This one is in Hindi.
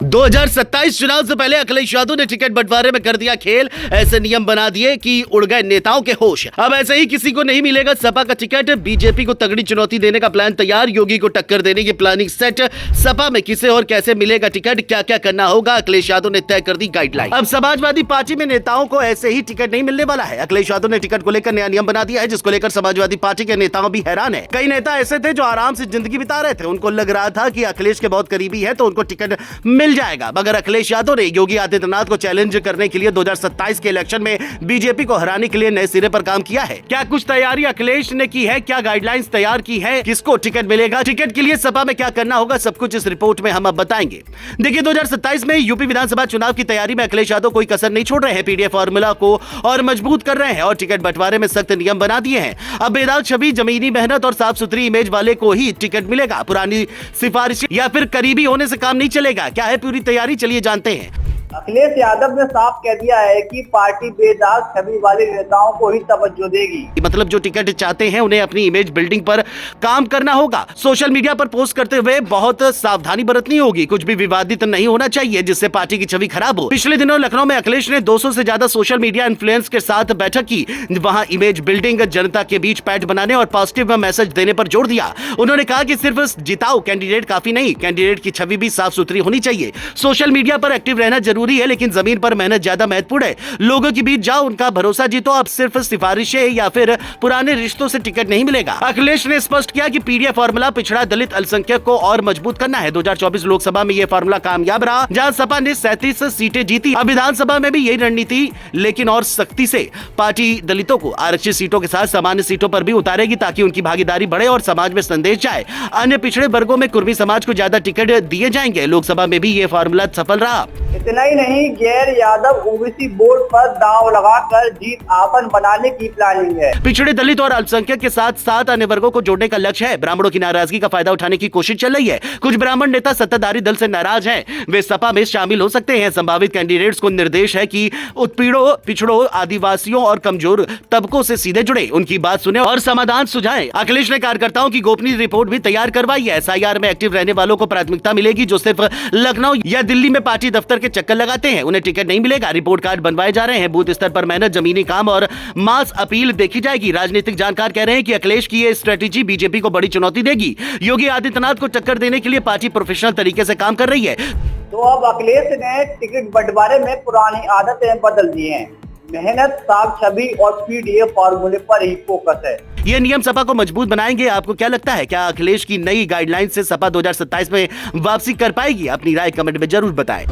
2027 चुनाव से पहले अखिलेश यादव ने टिकट बंटवारे में कर दिया खेल। ऐसे नियम बना दिए कि उड़ गए नेताओं के होश। अब ऐसे ही किसी को नहीं मिलेगा सपा का टिकट। बीजेपी को तगड़ी चुनौती देने का प्लान तैयार, योगी को टक्कर देने की प्लानिंग सेट। सपा में किसे और कैसे मिलेगा टिकट, क्या क्या करना होगा, अखिलेश यादव ने तय कर दी गाइडलाइन। अब समाजवादी पार्टी में नेताओं को ऐसे ही टिकट नहीं मिलने वाला है। अखिलेश यादव ने टिकट को लेकर नया नियम बना दिया है, जिसको लेकर समाजवादी पार्टी के नेताओं भी हैरान है। कई नेता ऐसे थे जो आराम से जिंदगी बिता रहे थे, उनको लग रहा था कि अखिलेश के बहुत करीबी है तो उनको टिकट मिल जाएगा, मगर अखिलेश यादव ने योगी आदित्यनाथ को चैलेंज करने के लिए 2027 के इलेक्शन में बीजेपी को हराने के लिए नए सिरे पर काम किया है। क्या कुछ तैयारी अखिलेश ने की है, क्या गाइडलाइंस तैयार की है, किसको टिकट मिलेगा, टिकट के लिए सपा में क्या करना होगा, सब कुछ इस रिपोर्ट में हम अब बताएंगे। देखिए, 2027 में यूपी विधानसभा चुनाव की तैयारी में अखिलेश यादव कोई कसर नहीं छोड़ रहे हैं। पीडीएफ फॉर्मूला को और मजबूत कर रहे हैं और टिकट बंटवारे में सख्त नियम बना दिए हैं। अब बेदाग छवि, जमीनी मेहनत और साफ सुथरी इमेज वाले को ही टिकट मिलेगा। पुरानी सिफारिश या फिर करीबी होने से काम नहीं चलेगा। क्या है पूरी तैयारी, चलिए जानते हैं। अखिलेश यादव ने साफ कह दिया है कि पार्टी बेदाग छवि वाले नेताओं को ही तवज्जो देगी। मतलब जो टिकट चाहते हैं उन्हें अपनी इमेज बिल्डिंग पर काम करना होगा। सोशल मीडिया पर पोस्ट करते हुए बहुत सावधानी बरतनी होगी। कुछ भी विवादित नहीं होना चाहिए जिससे पार्टी की छवि खराब हो। पिछले दिनों लखनऊ में अखिलेश ने 200 से ज्यादा सोशल मीडिया इन्फ्लुएंस के साथ बैठक की। वहां इमेज बिल्डिंग, जनता के बीच पैठ बनाने और पॉजिटिव मैसेज देने पर जोर दिया। उन्होंने कहा कि सिर्फ जिताओ कैंडिडेट काफी नहीं, कैंडिडेट की छवि भी साफ सुथरी होनी चाहिए। सोशल मीडिया पर एक्टिव रहना जरूरी है, लेकिन जमीन पर मेहनत ज्यादा महत्वपूर्ण है। लोगों के बीच जाओ, उनका भरोसा जीतो। अब सिर्फ सिफारिशें या फिर पुराने रिश्तों से टिकट नहीं मिलेगा। अखिलेश ने स्पष्ट किया कि पीडीएफ फॉर्मूला पिछड़ा, दलित, अल्पसंख्यक को और मजबूत करना है। 2024 लोकसभा में यह फॉर्मूला कामयाब रहा, जहां सपा ने 37 सीटें जीती। अब विधानसभा में भी यही रणनीति, लेकिन और सख्ती से। पार्टी दलितों को आरक्षित सीटों के साथ सामान्य सीटों पर भी उतारेगी ताकि उनकी भागीदारी बढ़े और समाज में संदेश जाए। अन्य पिछड़े वर्गों में कुर्मी समाज को ज्यादा टिकट दिए जाएंगे। लोकसभा में भी ये फॉर्मूला सफल रहा। इतना ही नहीं, गैर यादव ओबीसी बोर्ड पर दांव लगाकर जीत आपन बनाने की प्लानिंग है। पिछड़े, दलित और अल्पसंख्यक के साथ साथ अन्य वर्गों को जोड़ने का लक्ष्य है। ब्राह्मणों की नाराजगी का फायदा उठाने की कोशिश चल रही है। कुछ ब्राह्मण नेता सत्ताधारी दल से नाराज हैं, वे सपा में शामिल हो सकते हैं। संभावित कैंडिडेट्स को निर्देश है कि उत्पीड़ों, पिछड़ों, आदिवासियों और कमजोर तबकों से सीधे जुड़े, उनकी बात सुने और समाधान सुझाएं। अखिलेश ने कार्यकर्ताओं की गोपनीय रिपोर्ट भी तैयार करवाई है। एसआईआर में एक्टिव रहने वालों को प्राथमिकता मिलेगी जो सिर्फ लखनऊ या दिल्ली में पार्टी दफ्तर के चक्कर लगाते हैं, उन्हें टिकट नहीं मिलेगा। रिपोर्ट कार्ड बनवाए जा रहे हैं। बूथ स्तर पर मेहनत, जमीनी काम और मास अपील देखी जाएगी। राजनीतिक जानकार कह रहे हैं कि अखिलेश की ये स्ट्रेटेजी बीजेपी को बड़ी चुनौती देगी। योगी आदित्यनाथ को टक्कर देने के लिए पार्टी प्रोफेशनल तरीके से काम कर रही है। तो अब अखिलेश ने टिकट बंटवारे में पुरानी आदतें बदल दी हैं। मेहनत, साफ छवि और पीडीएफ फॉर्मूले पर ही फोकस है। ये नियम सपा को मजबूत बनाएंगे। आपको क्या लगता है, क्या अखिलेश की नई गाइडलाइन से सपा 2027 में वापसी कर पाएगी? अपनी राय कमेंट में जरूर बताएं।